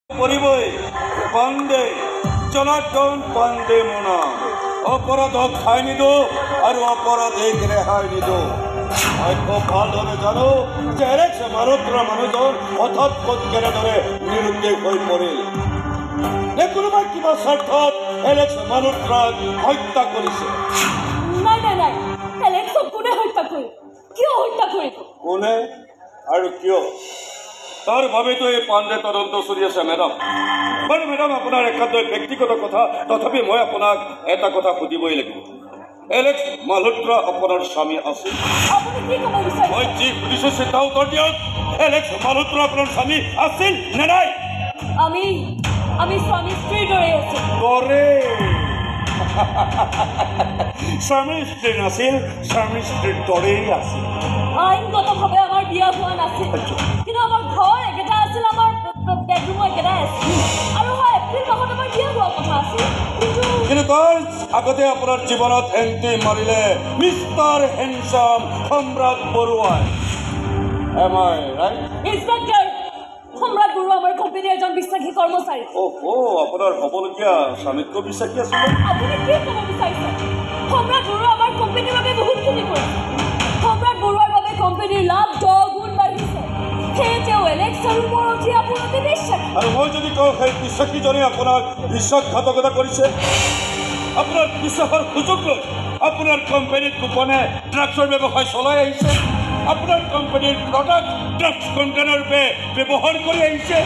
পরিবই পান্দে জনার্দন পান্দে মোনা অপরাধ খাই নিদো আর অপরাধে রেহাই নিদো খুব ভালো জানো যে এলেক্স মালহোত্রা মানুহজন হঠাৎ কেনে ধরে নিরুদ্বেগ হৈ পৰিল কোনোবাই কিবা স্বাৰ্থত এলেক্স মালহোত্ৰাক হত্যা কৰিছে। নাই নাই নাই, এলেক্সক কোনে হত্যা কৰিব? কিয় হত্যা কৰিব? কোনে আৰু কিয় তাৰ বাবেতো এই পাণ্ডে তদন্ত চলি আছে মেডাম। বাৰু মেডাম, আপোনাৰ একান্ত ব্যক্তিগত কথা, তথাপি মই আপোনাক এটা কথা সুধিবই লাগিব। এলেক্স মালহোত্ৰা আপোনাৰ স্বামী আছিল? আপুনি কি ক'ব বিচাৰিছে? মই যি সুধিছোঁ চিন্তা উত্তৰ দিয়ক। এলেক্স মালহোত্ৰা আপোনাৰ স্বামী আছিল নে নাই? আমি স্বামী স্ত্ৰীৰ দৰে আছো। দৰে স্বামী স্ত্ৰী নাছিল, স্বামী স্ত্ৰীৰ দৰেই আছিল। আইনগতভাৱে আমাৰ বিয়া হোৱা নাছিল, কিন্তু আমাৰ ঘৰ একেটা আছিল, আমাৰ বেডৰুমো একেটাই আছিল, আৰু এপ্ৰিল মাহত আমাৰ বিয়া হোৱা কথা আছিল। কিন্তু তাৰ আগতে আপোনাৰ জীৱনত এণ্ট্ৰি মাৰিলে মিষ্টাৰ হেণ্ডচাম সম্ৰাট বৰুৱাই। ইন্সপেক্টৰ সম্ৰাট বৰুৱা আমাৰ কোম্পানীৰ এজন বিশ্বাসী কৰ্মচাৰী। আপোনাৰ হ'বলগীয়া স্বামীতকৈ বিশ্বাসী আছিল। আপুনি কি ক'ব বিচাৰিছে? সম্ৰাট বৰুৱা আমাৰ কোম্পানীৰ বাবে বহুতখিনি কৰিছে। সম্ৰাট বৰুৱাৰ বাবে কোম্পানীৰ লাভ 10 গুণ বাঢ়িছে। সেয়ে তেওঁ এলেক্স আৰু মোৰ অতি আপোনাতে বিশ্বাস। আৰু মই যদি কওঁ সেই বিশ্বাসীজনে আপোনাক বিশ্বাসঘাতকতা কৰিছে, আপোনাৰ বিশ্বাসৰ সুযোগ লৈ আপোনাৰ কোম্পানীত গোপনে ড্ৰাগছৰ ব্যৱসায় চলাই আহিছে, আপোনাৰ কোম্পানীৰ প্ৰডাক্ট ড্ৰাগছ কণ্টেইনাৰ ব্যৱহাৰ কৰি আহিছে,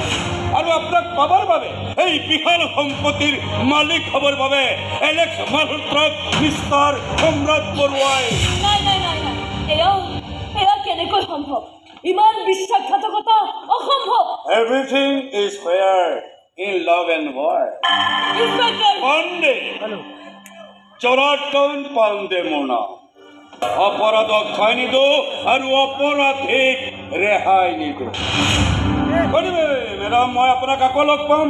আৰু আপোনাক পাবৰ বাবে এই বিশাল সম্পত্তিৰ মালিক হ'বৰ বাবে এলেক্স মালহোত্ৰাক মিষ্টাৰ সম্ৰাট বৰুৱাই। নাই নাই নাই নাই, এয়া কেনেকৈ সম্ভৱ? ইমান বিশ্বাসঘাতকতা অসম্ভৱ। Everything is fair in love and war. Pandey Janardan Pandey মোনা অপৰাধক খাই নিদো আৰু অপৰাধীক ৰেহাই নিদো। মেডাম, মই আপোনাক আকৌ লগ পাম।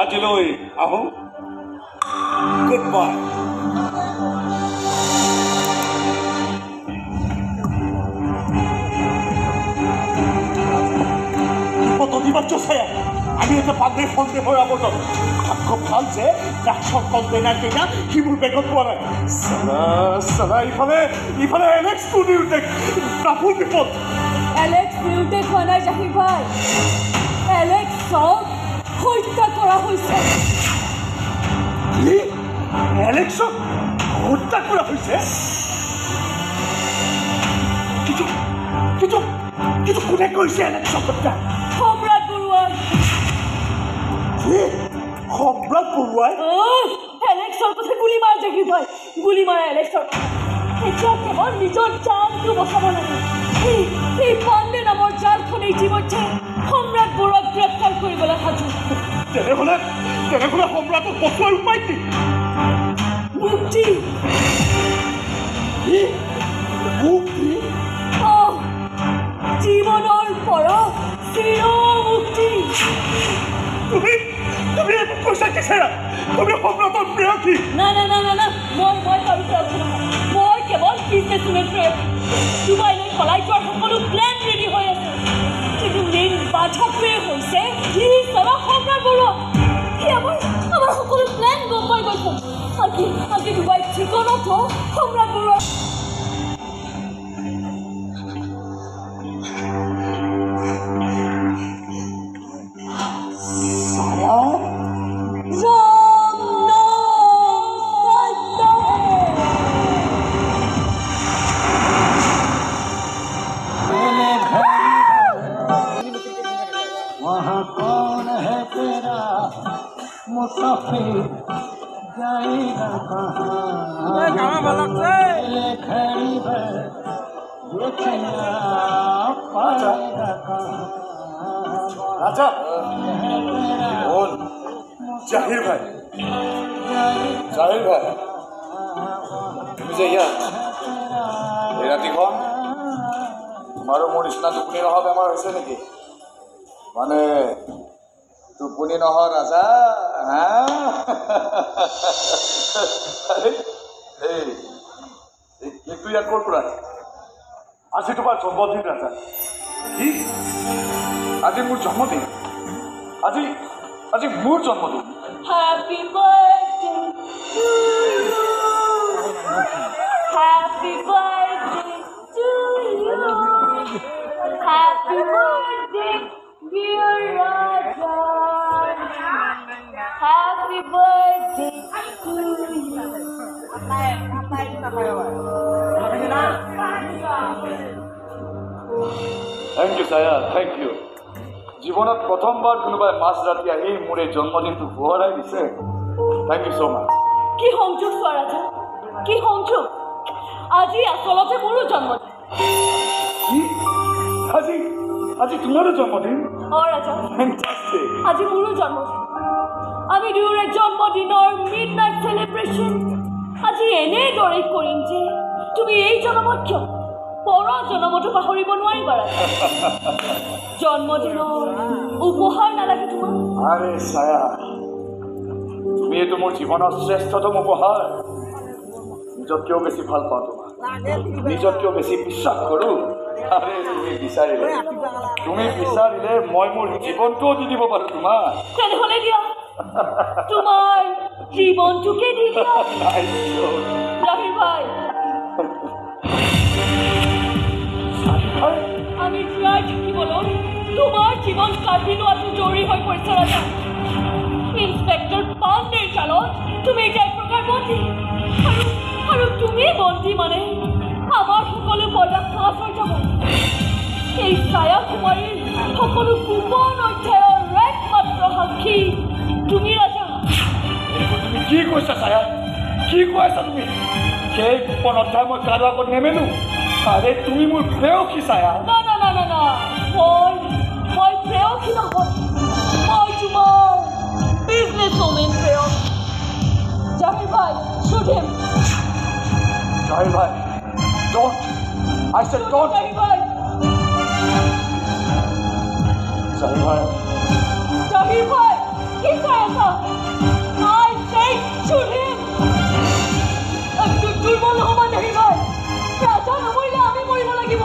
আজিলৈ আহোঁ। Good bye. আমি এটা পাণ্ডেৰ সন্দেহৰ আৱৰ্তন। খুব ভাল যে ড্ৰাগছৰ কণ্টেইনাৰ কেইটা সি মোৰ বেগত পোৱা নাই। ইফালে এলেক্স বিৰুদ্ধে কাপোৰ বিপদ। এলেক্স বিৰুদ্ধে হোৱা নাই জাহিৰ ভাই, এলেক্সক হত্যা কৰা হৈছে। এলেক্সক হত্যা কৰা হৈছে? কিন্তু কোনে কৰিছে এলেক্সক হত্যা? সম্ৰাট বৰুৱাই। সম্ৰাট বৰুৱাই? এলেক্সৰ কথা গুলী মাৰ জাহিৰ ভাই, গুলী মাৰা এলেক্সৰ। এতিয়া কেৱল নিজৰ জানটো বচাব লাগে। এই পাণ্ডে নামৰ জালখনে ইতিমধ্যে সম্ৰাট বৰুৱাক গ্ৰেপ্তাৰ কৰিবলৈ সাজু। তেনেহ'লে সম্ৰাটক বচোৱাৰ উপায় কি? মুক্তি। জীৱনৰ পৰা চিৰ মুক্তি। তুমি একো কৈছা কি? তুমি সম্ৰাটৰ প্ৰেয়সী? না না না না না, মই কাৰো প্ৰেয়সী নহয়। মই কেৱল বিজনেছমেন প্ৰেয়সী। ডুবাইলৈ পলাই যোৱাৰ সকলো প্লেন ৰেডি হৈ আছে, কিন্তু মেইন বাধাটোৱে হৈছে সম্ৰাট বৰুৱা। সি আমাৰ সকলো প্লেন গম পাই গৈছে। আনকি ডুবাইৰ ঠিকনাটো সম্ৰাট বৰুৱা। ৰাজা জাহিৰ ভাই, তুমি যে ইয়াত এই ৰাতিখন তোমাৰো মোৰ নিচিনা টোপনি নহা বেমাৰ হৈছে নেকি? মানে টোপনি নহয় ৰাজা। এইটো ইয়াত ক'ৰ পৰা? আজি তোমাৰ জন্মদিন ৰাজা। কি? আজি মোৰ জন্মদিন? আজি আজি মোৰ জন্মদিন। Happy birthday to you. Happy birthday to you. Happy birthday, dear Raja. Happy birthday to you. Thank you Chhaya, thank you. জীৱনত প্ৰথমবাৰ কোনোবাই মাছ ৰাতি আহি মোৰ এই জন্মদিনটো শুৱৰাই দিছে। থেংক ইউ ছ' মাছ। কি সংযোগ চোৱা ৰাজা, কি সংযোগ। আজি আচলতে মোৰো জন্মদিন। কি আজি আজি তোমাৰো জন্মদিন? ৰাজা, ফেণ্টাষ্টিক। আজি মোৰো জন্মদিন। আমি দুয়োৰে জন্মদিনৰ মিডনাইট চেলিব্ৰেশ্যন আজি এনেদৰে কৰিম যে তুমি এই জন্মত কিয় পৰ জন্মতো পাহৰিব নোৱাৰিবা ৰাজা। জন্মদিনৰ উপহাৰ নালাগে তোমাক? আৰে ছায়া, তুমি এইটো মোৰ জীৱনৰ শ্ৰেষ্ঠতম উপহাৰ। নিজতকৈও বেছি ভাল পাওঁ তোমাক, নিজতকৈও বেছি বিশ্বাস কৰোঁ। আৰে তুমি বিচাৰিলে মই মোৰ জীৱনটোও দি দিব পাৰোঁ তোমাক। তেনেহ'লে দিয়া, তোমাৰ জীৱনটোকে দি দিয়া। জাহিৰ ভাই, আমি জীয়াই থাকিবলৈ তোমাৰ জীৱন কাটি লোৱাটো জৰুৰী হৈ পৰিছে ৰাজা। ইন্সপেক্টৰ পাণ্ডেৰ কালত তুমি এতিয়া এক প্ৰকাৰ বন্দী, আৰু তুমি বন্দী মানে আমাৰ সকলো পৰ্দা ফাঁচ হৈ যাব। এই ছায়া কুমাৰীৰ সকলো গোপন অধ্যায়ৰ একমাত্ৰ সাক্ষী তুমি ৰাজা। তুমি কি কৈছা ছায়া, কি কৈছা তুমি? সেই গোপন অধ্যায় মই কাৰো আগত নেমেলো। আৰে তুমি মোৰ প্ৰেয়সী ছায়া। না না না না না, মই প্ৰেয়সী নহয়, মই তোমাৰ বিজনেছ ওমেন প্ৰেয়সী। জাহিৰ ভাই, shoot him. জাহিৰ ভাই, don't. I said don't. জাহিৰ ভাই, জাহিৰ ভাই, জাহিৰ ভাই, কি কৈ আছা? I said shoot him. দুৰ্বল নহ'বা জাহিৰ ভাই, ৰাজা নমৰিলে আমি মৰিব লাগিব।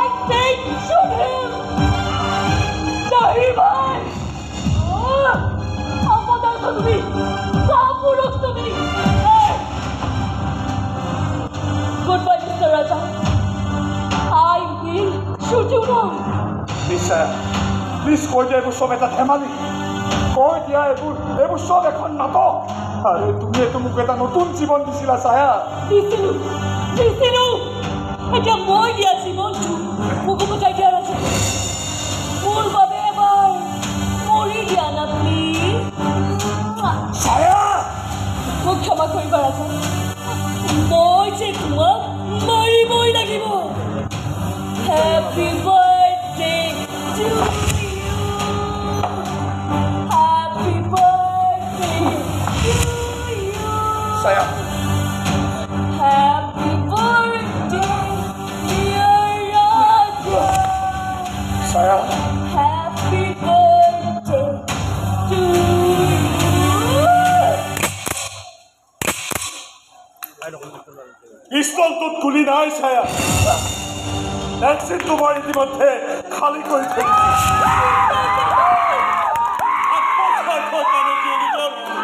I said shoot him. জাহিৰ ভাই, অপদাৰ্থ তুমি, কাপুৰুষ তুমি। Goodbye, Mr. Raja. I will shoot you now. Please Chhaya, please কৈ দিয়া এইবোৰ চব এটা ধেমালি। কৈ দিয়া এইবোৰ চব এখন নাটক। আৰে তুমি এইটো মোক এটা নতুন জীৱন দিছিলা ছায়া। দিছিলো। এতিয়া মই দিয়া জীৱনটো মোক বুজাই দিয়া ৰাজা। মোৰ বাবে এবাৰ মৰি দিয়া না প্লিজ। ছায়া, মোক ক্ষমা কৰিবা ৰাজা, মই যে তোমাক মাৰিবই লাগিব। Happy birthday to you, happy birthday to you, Chhaya, happy birthday dear Raja, Chhaya, happy birthday to you. পিস্তলটোত গুলি নাই ছায়া, ভেকচিনটো মই ইতিমধ্যে খালী কৰি থৈছোঁ।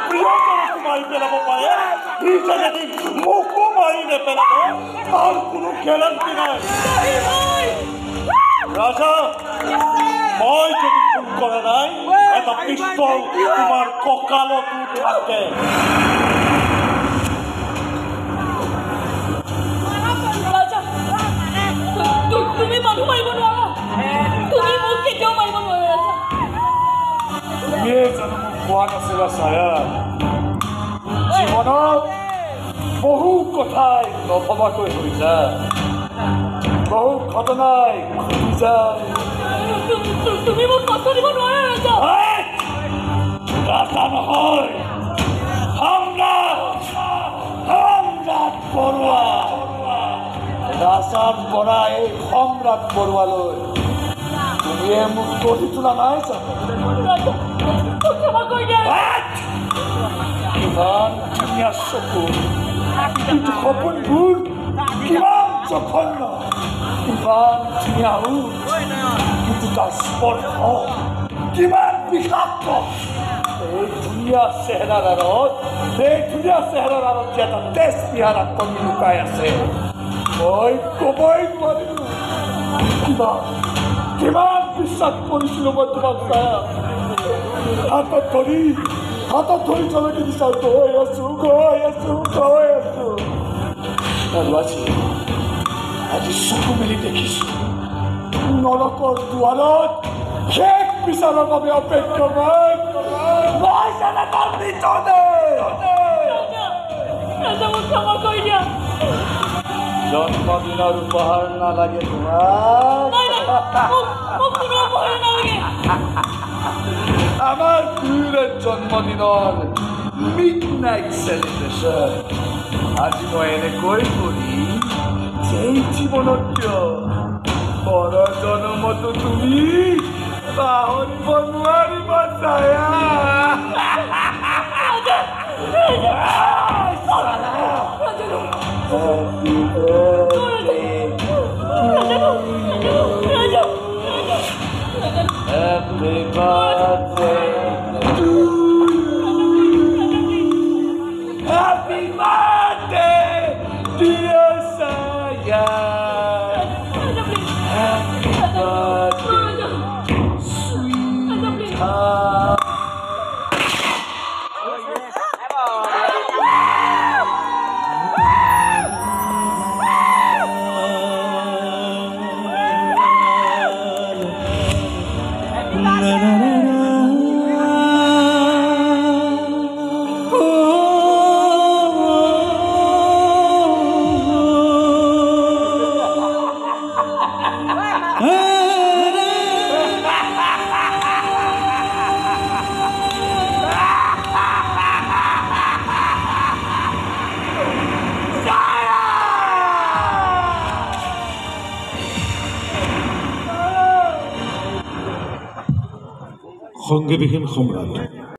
প্ৰিয়জনকো মাৰি পেলাব পাৰে, সি যেনেদি মোকো মাৰি নেপেলাব তাৰ কোনো গেৰাণ্টি নাই। ৰাজা, মই যদি ভুল কৰা নাই, এটা পিস্তল তোমাৰ কঁকালতো থাকে। তুমি মানুহ মাৰিব নোৱাৰা, তুমি মোক কেতিয়াও মাৰিব নোৱাৰা ৰাজা। তুমিয়ে জানো মোক কোৱা নাছিলা ছায়া, জীৱনত বহু কথাই নভবাকৈ হৈ যায়, বহু ঘটনাই ঘটি যায়। তুমি মোক কষ্ট দিব নোৱাৰা ৰাজা। ৰাজা নহয়, সম্ৰাট বৰুৱা। ৰাজাৰ পৰা এই সম্ৰাট বৰুৱালৈ তুমিয়ে মোক গঢ়ি তোলা নাই জানো? কিমান ধুনীয়া চকু, কিন্তু সপোনবোৰ কিমান জঘন্য, কিমান ধুনীয়া কিন্তু তাৰ স্পৰ্শ কিমান বিষাক্ত এই ধুনীয়া চেহেৰাৰ আঁৰত যে এটা তেজ পিহাৰ আত্মনি লুকাই আছে মই ক'বই নোৱাৰিলো কিমান বিশ্বাস কৰিছিলো মই তোমাক ছায়া হাতত ধৰি চলকি দিছা গৈ আছো আৰু আজি চকু মেলি দেখিছো নৰকৰ দুৱাৰত শেষ বিচাৰৰ বাবে অপেক্ষমান মই যেনেকৈ ৰাজা মোক ক্ষমা কৰি দিয়া জন্মদিনৰ উপহাৰ নালাগে তোমাক মোক কোনো উপহাৰ নালাগে আমাৰ দুয়োৰে জন্মদিনৰ মিডনাইট চেলিব্ৰেশ্যন আজি মই এনেকৈ কৰি যেই জীৱনত কিয় পৰ জনমতো তুমি পাহৰিব নোৱাৰিবা ছায়া Happy birthday to you. Happy birthday, dear Saya. Happy birthday, sweetheart. সংগীতহীন Samrat